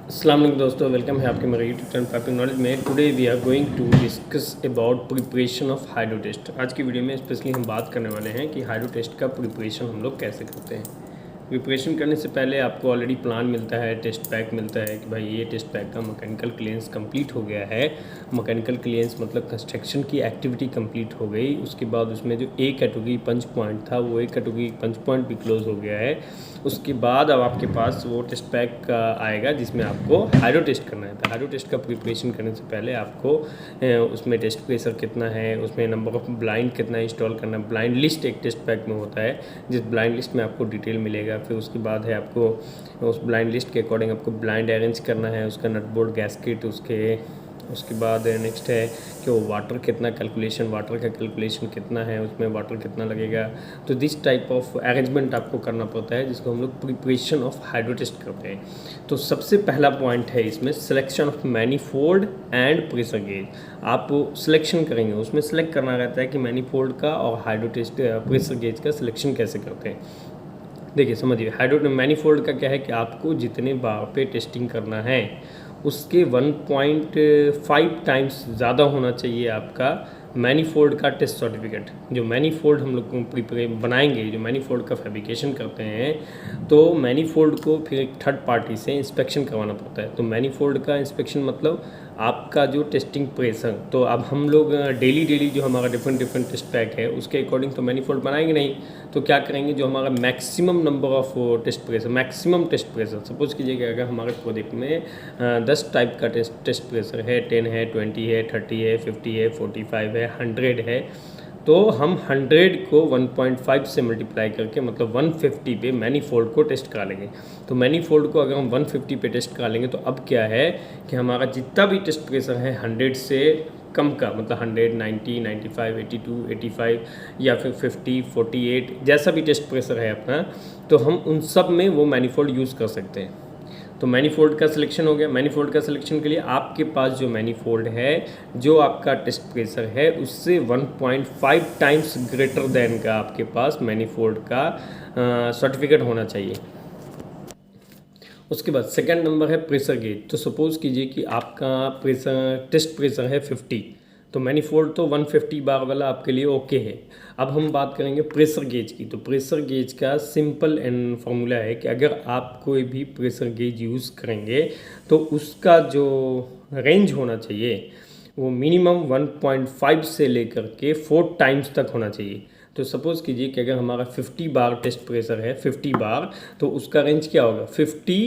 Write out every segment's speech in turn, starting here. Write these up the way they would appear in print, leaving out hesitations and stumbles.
अस्सलाम वालेकुम दोस्तों, वेलकम है आपके मेरे यूट्यूब चैनल पाइपिंग नॉलेज में। Today we are going to discuss about preparation of hydro test. आज की वीडियो में स्पेशली हम बात करने वाले हैं कि हाइड्रो टेस्ट का प्रिपरेशन हम लोग कैसे करते हैं। प्रिपरेशन करने से पहले आपको ऑलरेडी प्लान मिलता है, टेस्ट पैक मिलता है कि भाई ये टेस्ट पैक का मैकेनिकल क्लियरेंस कंप्लीट हो गया है। मैकेनिकल क्लियरेंस मतलब कंस्ट्रक्शन की एक्टिविटी कंप्लीट हो गई। उसके बाद उसमें जो ए कैटेगरी पंच पॉइंट था वो ए कैटेगरी पंच पॉइंट भी क्लोज हो गया है। उसके बाद अब आपके पास वो टेस्ट पैक आएगा जिसमें आपको हाइड्रो टेस्ट करना है। तो हाइड्रो टेस्ट का प्रिपरेशन करने से पहले आपको उसमें टेस्ट प्रेशर कितना है, उसमें नंबर ऑफ ब्लाइंड कितना इंस्टॉल करना है। ब्लाइंड लिस्ट एक टेस्ट पैक में होता है जिस ब्लाइंड लिस्ट में आपको डिटेल मिलेगा। फिर उसके बाद है आपको उस ब्लाइंड लिस्ट के अकॉर्डिंग आपको ब्लाइंड अरेंज करना है, उसका नट बोल्ट गैस्केट, उसके बाद नेक्स्ट है कि वो वाटर कितना कैलकुलेशन, वाटर का कैलकुलेशन कितना है, उसमें वाटर कितना लगेगा। तो दिस टाइप ऑफ अरेंजमेंट आपको करना पड़ता है जिसको हम लोग प्रिपरेशन ऑफ हाइड्रो टेस्ट करते हैं। तो सबसे पहला पॉइंट है इसमें selection of manifold and pressure gauge. आप सिलेक्शन करेंगे, उसमें सेलेक्ट करना रहता है कि मैनीफोल्ड का और हाइड्रो टेस्ट प्रेशर गेज का सिलेक्शन कैसे करते हैं। देखिए समझिए, हाइड्रो मैनीफोल्ड का क्या है कि आपको जितने बार पे टेस्टिंग करना है उसके 1.5 टाइम्स ज़्यादा होना चाहिए आपका मैनीफोल्ड का टेस्ट सर्टिफिकेट। जो मैनीफोल्ड हम लोग बनाएंगे, जो मैनीफोल्ड का फैब्रिकेशन करते हैं, तो मैनीफोल्ड को फिर एक थर्ड पार्टी से इंस्पेक्शन करवाना पड़ता है। तो मैनीफोल्ड का इंस्पेक्शन मतलब आपका जो टेस्टिंग प्रेशर, तो अब हम लोग डेली जो हमारा डिफरेंट टेस्ट पैक है उसके अकॉर्डिंग तो मैनीफोल्ड बनाएंगे नहीं। तो क्या करेंगे, जो हमारा maximum number of test pressure, maximum test pressure, suppose कीजिए कि अगर हमारे प्रोजेक्ट में 10 टाइप का टेस्ट प्रेशर है, 10 है, 20 है, 30 है, 50 है, 45 है, 100 है, तो हम 100 को 1.5 से मल्टीप्लाई करके मतलब 150 पे मैनीफोल्ड को टेस्ट करा लेंगे। तो मैनीफोल्ड को अगर हम 150 पे टेस्ट करा लेंगे तो अब क्या है कि हमारा जितना भी टेस्ट प्रेशर है 100 से कम का, मतलब 100, 90, 95, 82, 85 या फिर 50, 48 जैसा भी टेस्ट प्रेशर है अपना, तो हम उन सब में वो मैनीफोल्ड यूज़ कर सकते हैं। तो मैनीफोल्ड का सिलेक्शन हो गया। मैनीफोल्ड का सिलेक्शन के लिए आपके पास जो मैनीफोल्ड है, जो आपका टेस्ट प्रेशर है उससे 1.5 टाइम्स ग्रेटर देन का आपके पास मैनीफोल्ड का सर्टिफिकेट होना चाहिए। उसके बाद सेकंड नंबर है प्रेशर गेज। तो सपोज़ कीजिए कि आपका टेस्ट प्रेशर है 50, तो मैनीफोल्ड तो 150 बार वाला आपके लिए ओके है। अब हम बात करेंगे प्रेशर गेज की। तो प्रेशर गेज का सिंपल एंड फॉर्मूला है कि अगर आप कोई भी प्रेशर गेज यूज़ करेंगे तो उसका जो रेंज होना चाहिए वो मिनिमम 1.5 से लेकर के 4 टाइम्स तक होना चाहिए। तो सपोज़ कीजिए कि अगर हमारा 50 बार टेस्ट प्रेशर है, 50 बार, तो उसका रेंज क्या होगा, 50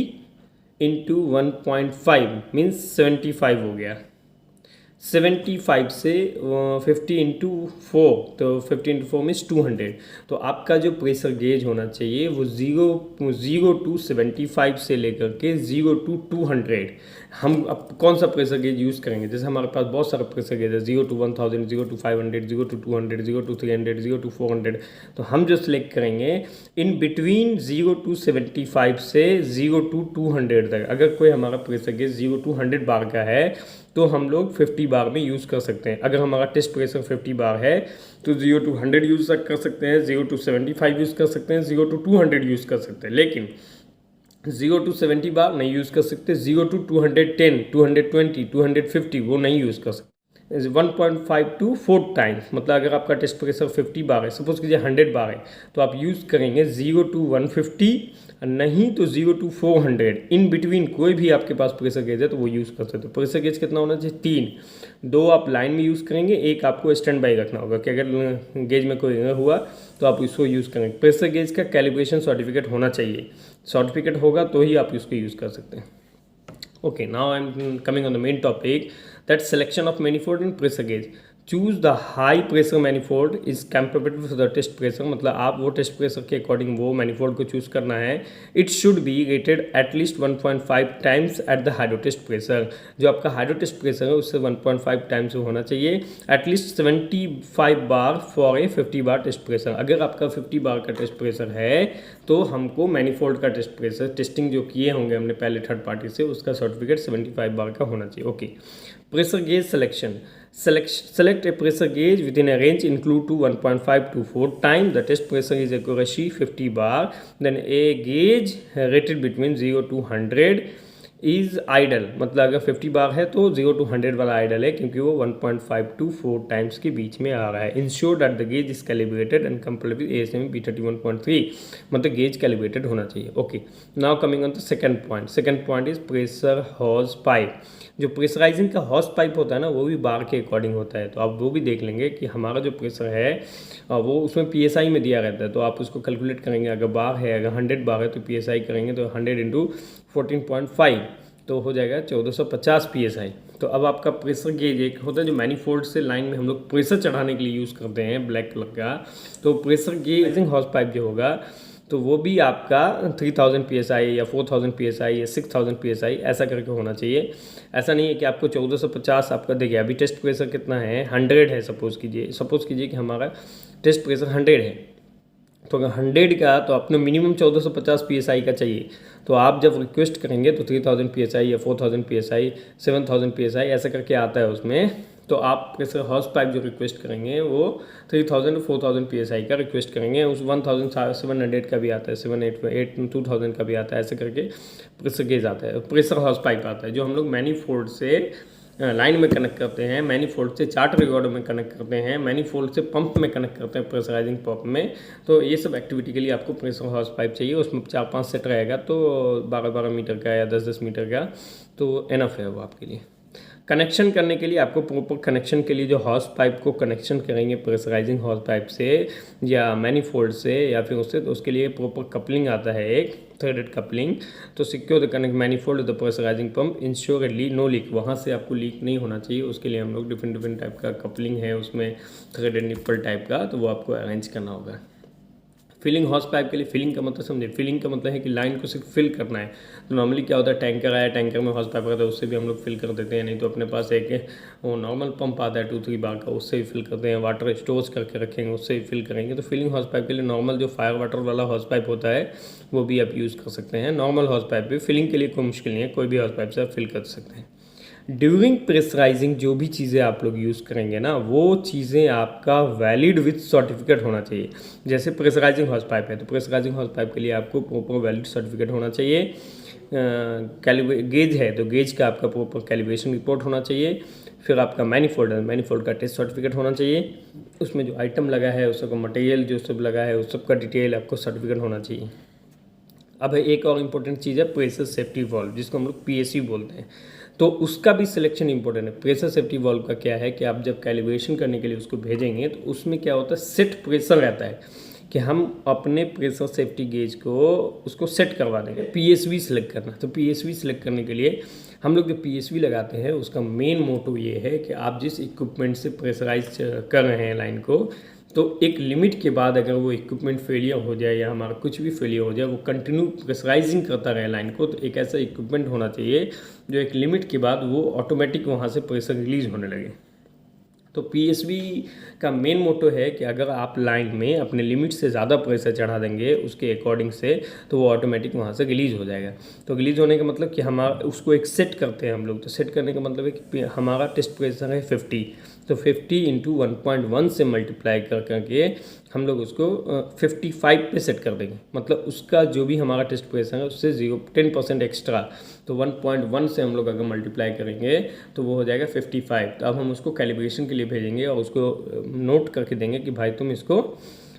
इंटू 1.5 मीन्स 75 हो गया। 75 से 50 इंटू 4, तो 50 इंटू 4 मीन्स 200। तो आपका जो प्रेशर गेज होना चाहिए वो 0 टू 75 से लेकर के 0 टू 200। हम अब कौन सा प्रेशर गेज यूज़ करेंगे, जैसे हमारे पास बहुत सारा प्रेशर गेज है, 0 to 1000, 0 to 500, 0 to 200, 0 to 300, 0 to 400। तो हम जो सिलेक्ट करेंगे इन बिटवीन 0 टू 75 से 0 टू 200 तक। अगर कोई हमारा प्रेशर गेज 0 टू 100 बार का है तो हम लोग 50 बार में यूज़ कर सकते हैं। अगर हमारा टेस्ट प्रेशर 50 बार है तो 0 टू 100 यूज़ कर सकते हैं, 0 टू 75 यूज़ कर सकते हैं, 0 टू 200 यूज़ कर सकते हैं। लेकिन 0 टू 70 बार नहीं यूज़ कर सकते, 0 टू 210, 220, 250 वो नहीं यूज़ कर सकते। 1.5 टू 4 टाइम्स, मतलब अगर आपका टेस्ट प्रेशर 50 बार है, सपोज कीजिए 100 बार है, तो आप यूज़ करेंगे 0 टू 150, नहीं तो 0 टू 400। इन बिटवीन कोई भी आपके पास प्रेशर गेज है तो वो यूज़ कर सकते हो। प्रेशर गेज कितना होना चाहिए, 3। 2 आप लाइन में यूज़ करेंगे, एक आपको स्टैंड बाई रखना होगा कि अगर गेज में कोई हुआ तो आप इसको यूज़ करेंगे। प्रेशर गेज का कैलिब्रेशन सर्टिफिकेट होना चाहिए, सर्टिफिकेट होगा तो ही आप इसको यूज़ कर सकते हैं। Okay, now I'm coming on the main topic, that selection of manifold in pressure gauge. Choose the high pressure manifold is compatible with the test pressure, मतलब आप वो टेस्ट प्रेशर के अकॉर्डिंग वो मैनीफोल्ड को choose करना है। It should be rated at least 1.5 times at the hydro test pressure. जो आपका हाइड्रो टेस्ट प्रेशर है उससे 1.5 टाइम्स होना चाहिए। At least 75 bar for a 50 bar test pressure. अगर आपका 50 बार का टेस्ट प्रेशर है तो हमको मैनीफोल्ड का टेस्ट प्रेशर, टेस्टिंग जो किए होंगे हमने पहले थर्ड पार्टी से, उसका सर्टिफिकेट 75 बार का होना चाहिए। Okay, pressure gauge selection. Select a pressure gauge within a range include to 1.5 to 4 times the test pressure is accuracy 50 bar. Then a gauge rated between 0 to 100 is idol, मतलब अगर 50 बार है तो 0 to 100 वाला idol है, क्योंकि वो 1.5 to 4 times के बीच में आ रहा है। Ensure that the gauge is calibrated and comparable with ASME B31.3, मतलब गेज कैलिब्रेटेड होना चाहिए। Okay, now coming on the second point. Second point is pressure hose pipe. जो प्रेशराइजिंग का हॉर्स पाइप होता है ना, वो भी बार के अकॉर्डिंग होता है। तो आप वो भी देख लेंगे कि हमारा जो प्रेशर है वो उसमें PSI में दिया रहता है, तो आप उसको कैलकुलेट करेंगे। अगर बार है, अगर 100 बार है तो PSI करेंगे तो 100 इंटू 14.5 तो हो जाएगा 1450 PSI। तो अब आपका प्रेशर गेज एक होता है जो मैनीफोल्ड से लाइन में हम लोग प्रेशर चढ़ाने के लिए यूज़ करते हैं, ब्लैक कलर का। तो प्रेशर गेज हॉर्स पाइप जो होगा तो वो भी आपका 3000 PSI या 4000 PSI या 6000 PSI ऐसा करके होना चाहिए। ऐसा नहीं है कि आपको 1450 आपका देखिए। अभी टेस्ट प्रेशर कितना है, 100 है। सपोज़ कीजिए कि हमारा टेस्ट प्रेशर 100 है, तो अगर 100 का तो अपने मिनिमम 1450 PSI का चाहिए। तो आप जब रिक्वेस्ट करेंगे तो 3000 PSI या 4000 PSI 7000 PSI ऐसा करके आता है उसमें। तो आप प्रेशर हॉर्स पाइप जो रिक्वेस्ट करेंगे वो 3000 4000 PSI का रिक्वेस्ट करेंगे। उस 1700 का भी आता है, 788 2000 का भी आता है, ऐसे करके प्रेशर गेज आता है, प्रेशर हॉर्स पाइप आता है, जो हम लोग मैनीफोल्ड से लाइन में कनेक्ट करते हैं, मैनीफोल्ड से चार्ट रिकॉर्डर में कनेक्ट करते हैं, मैनीफोल्ड से पंप में कनेक्ट करते हैं, प्रेशराइजिंग पंप में। तो ये सब एक्टिविटी के लिए आपको प्रेशर हॉर्स पाइप चाहिए। उसमें 4-5 सेट रहेगा, तो 12-12 मीटर का या 10-10 मीटर का, तो एनफ है वो आपके लिए। कनेक्शन करने के लिए आपको प्रॉपर कनेक्शन के लिए जो हॉर्स पाइप को कनेक्शन करेंगे प्रेशराइजिंग हॉर्स पाइप से या मैनीफोल्ड से या फिर उससे, तो उसके लिए प्रॉपर कपलिंग आता है, एक थ्रेडेड कपलिंग। तो secure the connect manifold the pressurising pump, ensure no leak, वहाँ से आपको लीक नहीं होना चाहिए। उसके लिए हम लोग डिफरेंट टाइप का कपलिंग है उसमें, थ्रेडेड निप्पल टाइप का, तो वो आपको अरेंज करना होगा। फिलिंग हॉर्स पाइप के लिए फिलिंग का मतलब समझे। फिलिंग का मतलब है कि लाइन को सिर्फ फिल करना है। तो नॉर्मली क्या होता है, टैंकर आया, टैंकर में हॉर्स पाइप रहता है, उससे भी हम लोग फिल कर देते हैं। नहीं तो अपने पास एक वो नॉर्मल पंप आता है 2-3 बार का, उससे भी फिल करते हैं। वाटर स्टोर्स करके रखेंगे, उससे भी फिल करेंगे। तो फिलिंग हॉर्स पाइप के लिए नॉर्मल जो फायर वाटर वाला हॉर्स पाइप होता है वो भी आप यूज़ कर सकते हैं। नॉर्मल हॉर्स पाइप भी फिलिंग के लिए कोई मुश्किल नहीं है, कोई भी हॉर्स पाइप से आप फिल कर सकते हैं। ड्यूरिंग प्रेशराइजिंग जो भी चीज़ें आप लोग यूज़ करेंगे ना, वो चीज़ें आपका वैलिड विथ सर्टिफिकेट होना चाहिए। जैसे प्रेशराइजिंग हॉर्स पाइप है, तो प्रेशराइजिंग हॉर्स पाइप के लिए आपको प्रॉपर वैलिड सर्टिफिकेट होना चाहिए। गेज है तो गेज का आपका प्रॉपर कैलिब्रेशन रिपोर्ट होना चाहिए। फिर आपका मैनीफोल्ड का टेस्ट सर्टिफिकेट होना चाहिए। उसमें जो आइटम लगा है, उस सबका मटेरियल जो सब लगा है, उस सब का डिटेल आपको सर्टिफिकेट होना चाहिए। अब एक और इम्पोर्टेंट चीज़ है प्रेशर सेफ्टी वाल्व, जिसको हम लोग PSV बोलते हैं। तो उसका भी सिलेक्शन इंपॉर्टेंट है। प्रेशर सेफ्टी वाल्व का क्या है कि आप जब कैलिब्रेशन करने के लिए उसको भेजेंगे तो उसमें क्या होता है, सेट प्रेशर रहता है कि हम अपने प्रेशर सेफ्टी गेज को उसको सेट करवा देंगे। PSV सिलेक्ट करना, तो PSV सिलेक्ट करने के लिए हम लोग जो PSV लगाते हैं उसका मेन मोटो ये है कि आप जिस इक्विपमेंट से प्रेशराइज कर रहे हैं लाइन को, तो एक लिमिट के बाद अगर वो इक्विपमेंट फेलियर हो जाए या हमारा कुछ भी फेलियर हो जाए, वो कंटिन्यू प्रेशराइजिंग करता रहे लाइन को, तो एक ऐसा इक्विपमेंट होना चाहिए जो एक लिमिट के बाद वो ऑटोमेटिक वहाँ से प्रेशर रिलीज होने लगे। तो PSV का मेन मोटो है कि अगर आप लाइन में अपने लिमिट से ज़्यादा प्रेशर चढ़ा देंगे उसके अकॉर्डिंग से, तो वो ऑटोमेटिक वहाँ से रिलीज़ हो जाएगा। तो रिलीज़ होने का मतलब कि हमारा उसको एक सेट करते हैं हम लोग। तो सेट करने का मतलब है कि हमारा टेस्ट प्रेशर है 50, तो 50 इंटू 1.1 से मल्टीप्लाई करके हम लोग उसको 55 पे सेट कर देंगे। मतलब उसका जो भी हमारा टेस्ट प्रेशर है उससे 10% एक्स्ट्रा, तो 1.1 से हम लोग अगर मल्टीप्लाई करेंगे तो वो हो जाएगा 55। तो अब हम उसको कैलिब्रेशन के लिए भेजेंगे और उसको नोट करके देंगे कि भाई तुम इसको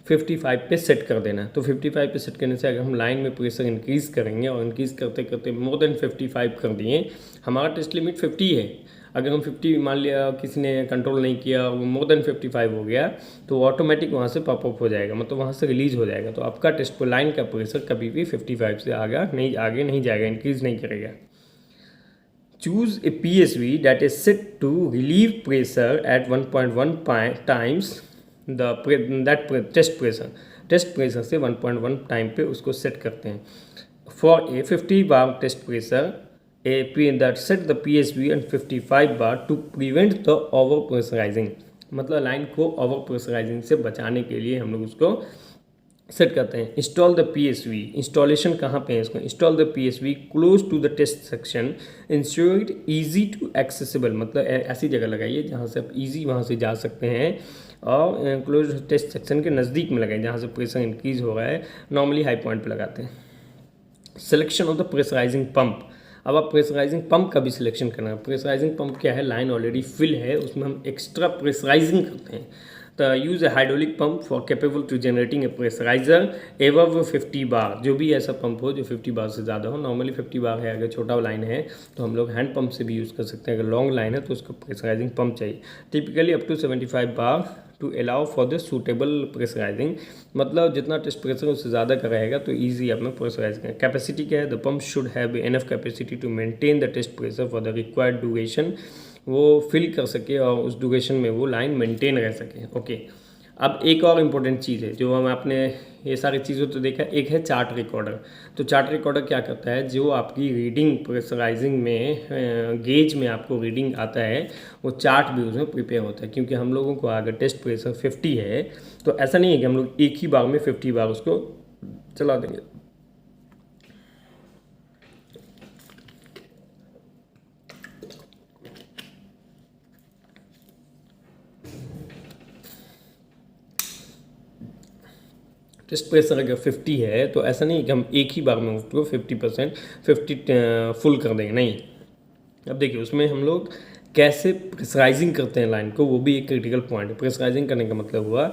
55 पे सेट कर देना। तो 55 पे सेट करने से अगर हम लाइन में प्रेशर इंक्रीज़ करेंगे और इंक्रीज़ करते करते मोर देन 55 कर दिए, हमारा टेस्ट लिमिट 50 है, अगर हम 50 मान लिया किसी ने कंट्रोल नहीं किया, मोर देन 55 हो गया, तो ऑटोमेटिक वहाँ से पॉपअप हो जाएगा, मतलब वहाँ से रिलीज़ हो जाएगा। तो आपका टेस्ट पर लाइन का प्रेशर कभी भी 55 से आगे नहीं जाएगा, इंक्रीज़ नहीं करेगा। Choose A PSV that is set to relieve pressure at 1.1 times test pressure से 1.1 टाइम पे उसको सेट करते हैं। For a 50 bar test pressure that set the PSV and 55 bar to prevent the over pressurising, मतलब line को over pressurising से बचाने के लिए हम लोग उसको सेट करते हैं। इंस्टॉल द PSV, इंस्टॉलेशन कहाँ पे है इसको, install the PSV close to the test section, ensure it easy to accessible, मतलब ऐसी जगह लगाइए जहाँ से आप ईजी वहाँ से जा सकते हैं, और क्लोज टेस्ट सेक्शन के नज़दीक में लगाइए जहाँ से प्रेशर इंक्रीज हो रहा है। नॉर्मली हाई पॉइंट पे लगाते हैं। Selection of the pressurising pump, अब आप प्रेशराइजिंग पंप का भी सिलेक्शन करना है। प्रेशराइजिंग पंप क्या है, लाइन ऑलरेडी फिल है, उसमें हम एक्स्ट्रा प्रेशराइजिंग करते हैं। तो use a hydraulic pump for capable to generating a pressuriser above 50 bar. जो भी ऐसा पंप हो जो 50 बार से ज़्यादा हो, नॉर्मली 50 बार है। अगर छोटा लाइन है तो हम लोग हैंड पंप से भी यूज़ कर सकते हैं। अगर लॉन्ग लाइन है तो उसको प्रेशराइजिंग पंप चाहिए। Typically up to 75 bar to allow for the suitable pressurising, मतलब जितना टेस्ट प्रेशर उससे ज़्यादा का रहेगा तो ईजी आप में प्रेशराइज करें। कैपेसिटी क्या है, the pump should have enough capacity to maintain the test pressure for the required duration, वो फिल कर सके और उस ड्यूरेशन में वो लाइन मेंटेन रह सके। ओके, अब एक और इम्पोर्टेंट चीज़ है जो हम आपने ये सारी चीज़ों तो देखा, एक है चार्ट रिकॉर्डर। तो चार्ट रिकॉर्डर क्या करता है, जो आपकी रीडिंग प्रेशराइजिंग में गेज में आपको रीडिंग आता है वो चार्ट भी उसमें प्रिपेयर होता है। क्योंकि हम लोगों को अगर टेस्ट प्रेशर 50 है तो ऐसा नहीं है कि हम लोग एक ही बार में 50 बार उसको चला देंगे। टेस्ट प्रेशर अगर 50 है तो ऐसा नहीं कि हम एक ही बार में उसको 50 फुल कर देंगे, नहीं। अब देखिए उसमें हम लोग कैसे प्रेशराइजिंग करते हैं लाइन को, वो भी एक क्रिटिकल पॉइंट है। प्रेशराइजिंग करने का मतलब हुआ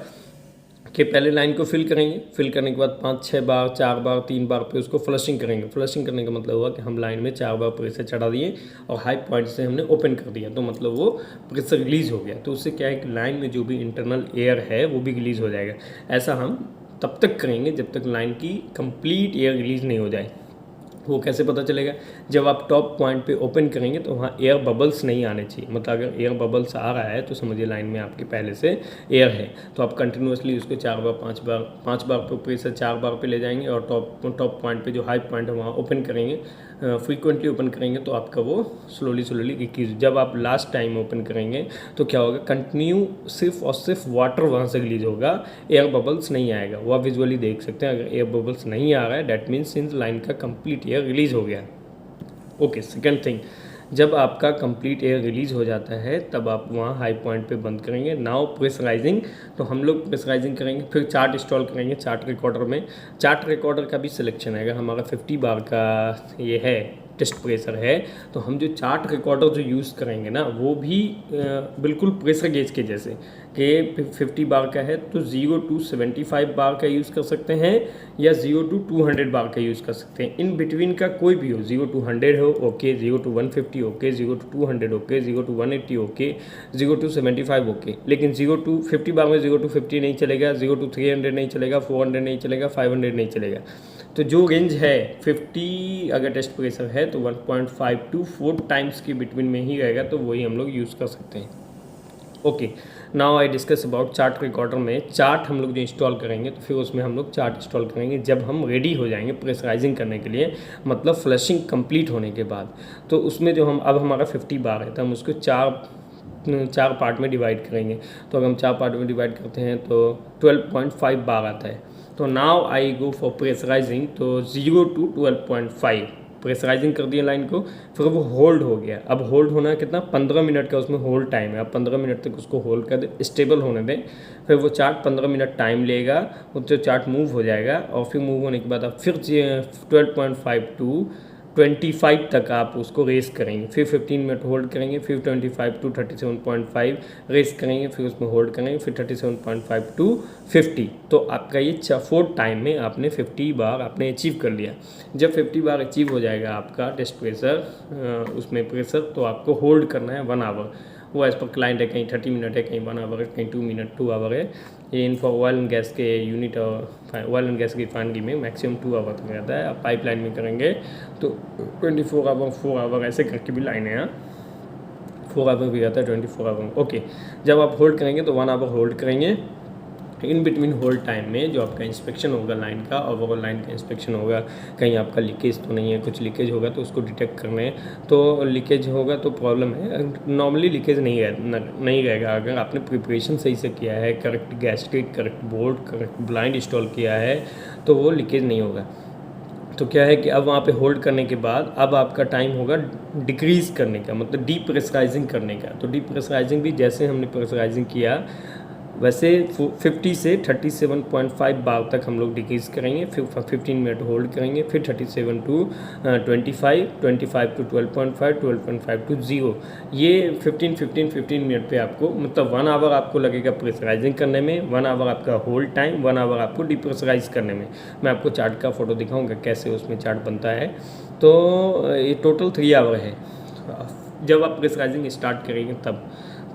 कि पहले लाइन को फिल करेंगे, फिल करने के बाद 5-6 बार, 4 बार, 3 बार पे उसको फ्लशिंग करेंगे। फ्लशिंग करने का मतलब हुआ कि हम लाइन में 4 बार प्रेशर चढ़ा दिए और हाई पॉइंट से हमने ओपन कर दिया, तो मतलब वो प्रेशर रिलीज़ हो गया। तो उससे क्या है कि लाइन में जो भी इंटरनल एयर है वो भी रिलीज़ हो जाएगा। ऐसा हम तब तक करेंगे जब तक लाइन की कंप्लीट एयर रिलीज़ नहीं हो जाए। वो कैसे पता चलेगा, जब आप टॉप पॉइंट पे ओपन करेंगे तो वहाँ एयर बबल्स नहीं आने चाहिए। मतलब अगर एयर बबल्स आ रहा है तो समझिए लाइन में आपके पहले से एयर है। तो आप कंटिन्यूसली उसको 4 बार 5 बार पे प्रेशर 4 बार पे ले जाएंगे और टॉप पॉइंट पे जो हाई पॉइंट है वहाँ ओपन करेंगे, फ्रीक्वेंटली ओपन करेंगे तो आपका वो स्लोली रिलीज। जब आप लास्ट टाइम ओपन करेंगे तो क्या होगा, कंटिन्यू सिर्फ और सिर्फ वाटर वहाँ से रिलीज होगा, एयर बबल्स नहीं आएगा। वो आप विजुअली देख सकते हैं। अगर एयर बबल्स नहीं आ रहा है डेट मीन्स सिंस लाइन का कंप्लीट एयर रिलीज हो गया। ओके, सेकेंड थिंग, जब आपका कंप्लीट एयर रिलीज हो जाता है तब आप वहाँ हाई पॉइंट पे बंद करेंगे। नाउ प्रेशराइजिंग, तो हम लोग प्रेशराइजिंग करेंगे, फिर चार्ट इंस्टॉल करेंगे। चार्ट रिकॉर्डर में चार्ट रिकॉर्डर का भी सिलेक्शन है। अगर हमारा 50 बार का ये है टेस्ट प्रेशर है तो हम जो चार्ट रिकॉर्डर जो यूज़ करेंगे ना वो भी बिल्कुल प्रेशर गेज के जैसे कि 50 बार का है तो 0 to 75 बार का यूज़ कर सकते हैं या 0 to 200 बार का यूज़ कर सकते हैं। इन बिटवीन का कोई भी हो, 0 to 100 हो okay, 0 to 150 okay, 0 to 200 okay, 0 to 180 okay, 0 to 75 okay. लेकिन 0 to 50 बार में 0 to 50 नहीं चलेगा, 0 to 300 नहीं चलेगा, 400 नहीं चलेगा, 500 नहीं चलेगा। तो जो रेंज है 50 अगर टेस्ट प्रेशर है तो 1.5 to 4 टाइम्स के बिटवीन में ही रहेगा, तो वही हम लोग यूज़ कर सकते हैं। Okay, now I discuss about chart recorder में चार्ट हम लोग जो इंस्टॉल करेंगे तो फिर उसमें हम लोग चार्ट इंस्टॉल करेंगे जब हम रेडी हो जाएंगे प्रेशराइजिंग करने के लिए, मतलब फ्लशिंग कंप्लीट होने के बाद। तो उसमें जो हम अब हमारा 50 बार है तो हम उसको चार पार्ट में डिवाइड करेंगे। तो अगर हम 4 पार्ट में डिवाइड करते हैं तो 12.5 बार आता है। तो now I go for pressurising, तो 0 to 12.5 प्रेशराइजिंग कर दिया लाइन को, फिर वो होल्ड हो गया। अब होल्ड होना कितना, 15 मिनट का उसमें होल्ड टाइम है। अब 15 मिनट तक उसको होल्ड कर दे, स्टेबल होने दें। फिर वो चार्ट 15 मिनट टाइम लेगा, वो जो चार्ट मूव हो जाएगा और फिर मूव होने के बाद आप फिर 12.5 to 25 तक आप उसको रेस करेंगे। फिर 15 मिनट होल्ड करेंगे, फिर 25 to 37.5 रेस करेंगे, फिर उसमें होल्ड करेंगे, फिर 37.5 to 50। तो आपका ये 4 टाइम में आपने 50 बार आपने अचीव कर लिया। जब 50 बार अचीव हो जाएगा आपका टेस्ट प्रेशर उसमें प्रेशर, तो आपको होल्ड करना है 1 आवर। वो एज पर क्लाइंट है, कहीं 30 मिनट है, कहीं 1 आवर है, कहीं 2 आवर है। ये in for oil and gas के यूनिट और ऑयल एंड गैस की रिफाइनरी में मैक्सिमम 2 आवर तक रहता है। आप पाइपलाइन में करेंगे तो 24 आवर 4 आवर ऐसे करके भी लाइन है, 4 आवर भी रहता है, 24 आवर। ओके, जब आप होल्ड करेंगे तो 1 आवर होल्ड करेंगे। इन बिटवीन होल्ड टाइम में जो आपका इंस्पेक्शन होगा लाइन का, ओवरऑल लाइन का इंस्पेक्शन होगा, कहीं आपका लीकेज तो नहीं है। कुछ लीकेज होगा तो उसको डिटेक्ट करने, तो लीकेज होगा तो प्रॉब्लम है। नॉर्मली लीकेज नहीं रहेगा अगर आपने प्रिपरेशन सही से किया है, correct gasket, correct bolt, correct blind install किया है, तो वो लीकेज नहीं होगा। तो क्या है कि अब वहाँ पे होल्ड करने के बाद अब आपका टाइम होगा डिक्रीज़ करने का, मतलब डीप्रेशराइजिंग करने का। तो डीप्रेशराइजिंग भी जैसे हमने प्रेशराइजिंग किया वैसे 50 से 37.5 बार तक हम लोग डिक्रीज़ करेंगे, फिर 15 मिनट होल्ड करेंगे, फिर 37 टू 25, 25 टू 12.5, 12.5 टू 0। ये 15 मिनट पे आपको मतलब 1 आवर आपको लगेगा प्रेशराइजिंग करने में, 1 आवर आपका होल्ड टाइम, 1 आवर आपको डिप्रेशराइज करने में। मैं आपको चार्ट का फोटो दिखाऊंगा कैसे उसमें चार्ट बनता है। तो ये टोटल 3 आवर है जब आप प्रेशराइजिंग स्टार्ट करेंगे तब।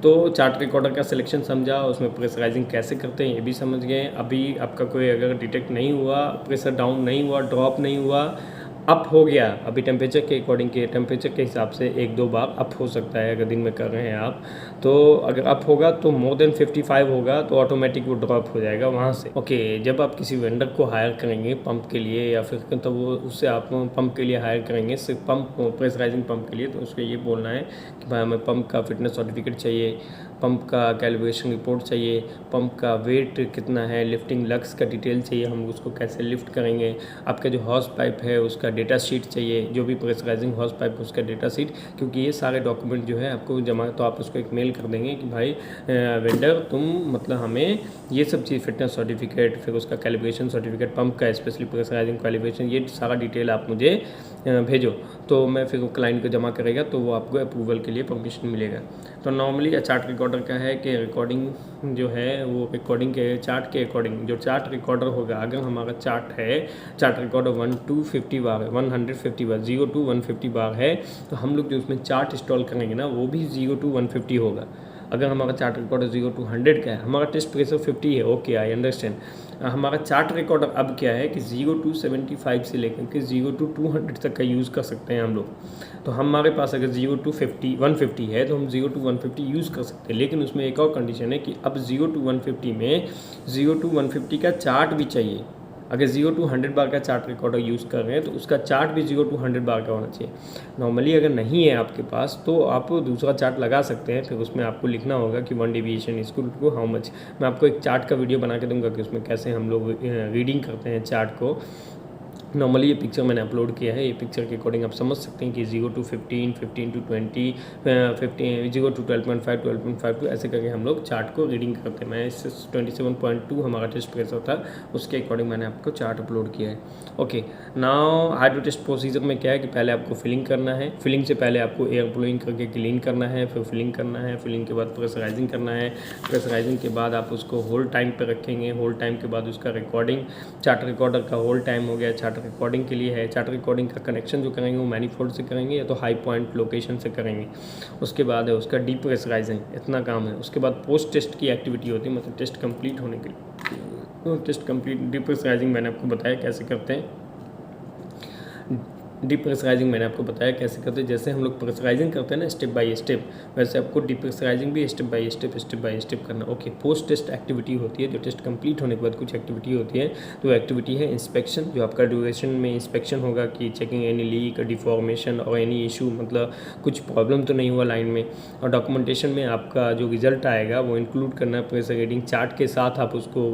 तो चार्ट रिकॉर्डर का सिलेक्शन समझा, उसमें प्रेशराइजिंग कैसे करते हैं ये भी समझ गए। अभी आपका कोई अगर डिटेक्ट नहीं हुआ, प्रेशर डाउन नहीं हुआ, ड्रॉप नहीं हुआ, अप हो गया, अभी टेम्परेचर के अकॉर्डिंग के टेम्परेचर के हिसाब से 1-2 बार अप हो सकता है अगर दिन में कर रहे हैं आप। तो अगर अप होगा तो मोर देन 55 होगा तो ऑटोमेटिक वो ड्रॉप हो जाएगा वहाँ से। ओके, जब आप किसी वेंडर को हायर करेंगे पंप के लिए या फिर तो वो उससे आप पंप के लिए हायर करेंगे, सिर्फ पंप प्रेशराइजिंग पंप के लिए, तो उसको ये बोलना है कि भाई हमें पंप का फिटनेस सर्टिफिकेट चाहिए, पंप का कैलिब्रेशन रिपोर्ट चाहिए, पंप का वेट कितना है, लिफ्टिंग लक्स का डिटेल चाहिए, हम उसको कैसे लिफ्ट करेंगे, आपका जो हॉर्स पाइप है उसका डेटा शीट चाहिए, जो भी प्रेशराइजिंग हॉर्स पाइप उसका डेटा शीट, क्योंकि ये सारे डॉक्यूमेंट जो है आपको जमा, तो आप उसको एक मेल कर देंगे कि भाई वेंडर तुम मतलब हमें ये सब चीज़ फिटनेस सर्टिफिकेट, फिर उसका कैलिब्रेशन सर्टिफिकेट, पंप का स्पेशली प्रेशराइजिंग कैलिब्रेशन, ये सारा डिटेल आप मुझे भेजो। तो मैं फिर वो क्लाइंट को जमा करेगा तो वो आपको अप्रूवल के लिए परमिशन मिलेगा। तो नॉर्मली चार्ट रिकॉर्डर का है कि रिकॉर्डिंग जो है वो रिकॉर्डिंग के चार्ट के अकॉर्डिंग, जो चार्ट रिकॉर्डर होगा, अगर हमारा चार्ट है, चार्ट रिकॉर्डर 1 to 50 बार है, 150 बार, 0 to 150 बार है, तो हम लोग जो उसमें चार्ट इंस्टॉल करेंगे ना वो भी 0 to 150 होगा। अगर हमारा चार्ट रिकॉर्डर 0 to 100 का है, हमारा टेस्ट प्रेशर 50 है, ओके आई अंडरस्टैंड। हमारा चार्ट रिकॉर्डर अब क्या है कि 0 to 75 से लेकर के 0 to 200 तक का यूज़ कर सकते हैं हम लोग। तो हमारे पास अगर 0 to 150 है तो हम 0 to 150 यूज़ कर सकते हैं, लेकिन उसमें एक और कंडीशन है कि अब 0 to 150 में 0 to 150 का चार्ट भी चाहिए। अगर 0 to 100 बार का चार्ट रिकॉर्डर यूज़ कर रहे हैं तो उसका चार्ट भी 0 to 100 बार का होना चाहिए। नॉर्मली अगर नहीं है आपके पास तो आप दूसरा चार्ट लगा सकते हैं, फिर उसमें आपको लिखना होगा कि 1 deviation is equal to how much. मैं आपको एक चार्ट का वीडियो बना के दूंगा कि उसमें कैसे हम लोग रीडिंग करते हैं चार्ट को। नॉर्मली ये पिक्चर मैंने अपलोड किया है, ये पिक्चर के अकॉर्डिंग आप समझ सकते हैं कि 0 to 15, 15 to 20, 0 to 12.5, 12.5 to ऐसे करके हम लोग चार्ट को रीडिंग करते हैं। मैं इस 27.2 हमारा टेस्ट प्रेशर था, उसके अकॉर्डिंग मैंने आपको चार्ट अपलोड किया है। Okay, now hydro test procedure में क्या है कि पहले आपको फिलिंग करना है, फिलिंग से पहले आपको एयर ब्लोइंग करके क्लीन करना है, फिर फिलिंग करना है, फिलिंग के बाद प्रेशराइजिंग करना है, प्रेशराइजिंग के बाद आप उसको होल्ड टाइम पर रखेंगे, होल्ड टाइम के बाद उसका रिकॉर्डिंग, चार्ट रिकॉर्डर का होल्ड टाइम हो गया, चार्ट रिकॉर्डिंग के लिए है, चार्ट रिकॉर्डिंग का कनेक्शन जो करेंगे वो मैनीफोल्ड से करेंगे या तो हाई पॉइंट लोकेशन से करेंगे। उसके बाद है उसका डीप्रेशराइजिंग, इतना काम है। उसके बाद पोस्ट टेस्ट की एक्टिविटी होती है, मतलब टेस्ट कंप्लीट होने के लिए, टेस्ट कंप्लीट डीप्रेशराइजिंग मैंने आपको बताया कैसे करते हैं। डीप्रेशराइजिंग मैंने आपको बताया कैसे करते हैं, जैसे हम लोग प्रेशराइजिंग करते हैं ना स्टेप बाय स्टेप, वैसे आपको डीप्रेशराइजिंग भी स्टेप बाय स्टेप करना। ओके, पोस्ट टेस्ट एक्टिविटी होती है, जो टेस्ट कंप्लीट होने के बाद कुछ एक्टिविटी होती है, तो एक्टिविटी है इंस्पेक्शन, जो आपका ड्यूरेशन में इंस्पेक्शन होगा कि चेकिंग एनी लीक, डिफॉर्मेशन और एनी इशू, मतलब कुछ प्रॉब्लम तो नहीं हुआ लाइन में। और डॉक्यूमेंटेशन में आपका जो रिजल्ट आएगा वो इंक्लूड करना है प्रेशर रीडिंग चार्ट के साथ, आप उसको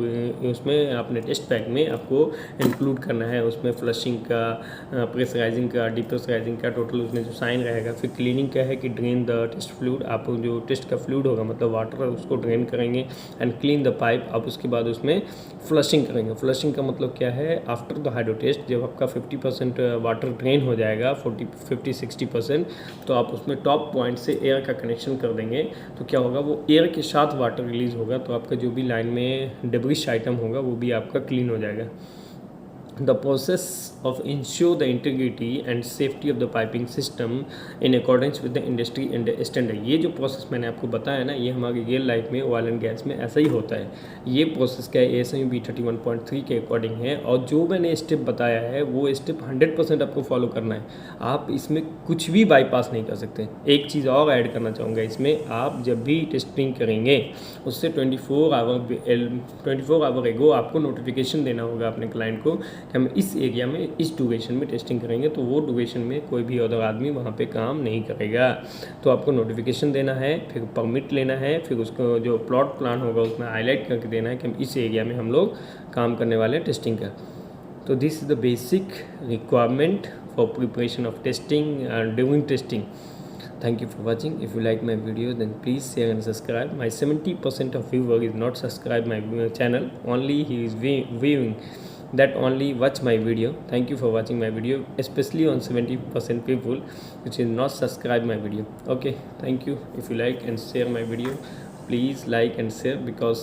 उसमें अपने टेस्ट पैक में आपको इंक्लूड करना है। उसमें फ्लशिंग का, प्रेशराइजिंग का, डीप्रेशराइजिंग का, टोटल उसमें जो साइन रहेगा। फिर क्लीनिंग क्या है कि ड्रेन द टेस्ट फ्लूइड, आप जो टेस्ट का फ्लूइड होगा मतलब वाटर उसको ड्रेन करेंगे एंड क्लीन द पाइप। आप उसके बाद उसमें फ्लशिंग करेंगे। फ्लशिंग का मतलब क्या है, आफ्टर द हाइड्रो टेस्ट जब आपका 50% वाटर ड्रेन हो जाएगा, 50-60%, तो आप उसमें टॉप पॉइंट से एयर का कनेक्शन कर देंगे। तो क्या होगा, वो एयर के साथ वाटर रिलीज होगा, तो आपका जो भी लाइन में डेब्रिश आइटम होगा वो भी आपका क्लीन हो जाएगा। The process of ensure the integrity and safety of the piping system in accordance with the industry and standard। ये जो प्रोसेस मैंने आपको बताया ना, ये हमारी रियल लाइफ में ऑयल एंड गैस में ऐसा ही होता है। ये प्रोसेस क्या है, ASME B31.3 के अकॉर्डिंग है, और जो मैंने स्टेप बताया है वो स्टेप 100% आपको फॉलो करना है। आप इसमें कुछ भी बाईपास नहीं कर सकते। एक चीज़ और ऐड करना चाहूँगा इसमें, आप जब भी टेस्टिंग करेंगे उससे 24 आवर एगो आपको नोटिफिकेशन देना होगा अपने क्लाइंट को कि हम इस एरिया में इस ड्यूरेशन में टेस्टिंग करेंगे, तो वो ड्यूरेशन में कोई भी अदर आदमी वहाँ पे काम नहीं करेगा। तो आपको नोटिफिकेशन देना है, फिर परमिट लेना है, फिर उसको जो प्लॉट प्लान होगा उसमें हाईलाइट करके देना है कि हम इस एरिया में हम लोग काम करने वाले हैं टेस्टिंग का। तो this is the basic requirement for preparation of testing and doing testing. Thank you for watching. If you like my video, then please share and subscribe. My 70% of viewer is not subscribe my channel. Only he is viewing that only watch my video. Thank you for watching my video, especially on 70% people which is not subscribe my video. Okay, thank you. If you like and share my video, please like and share, because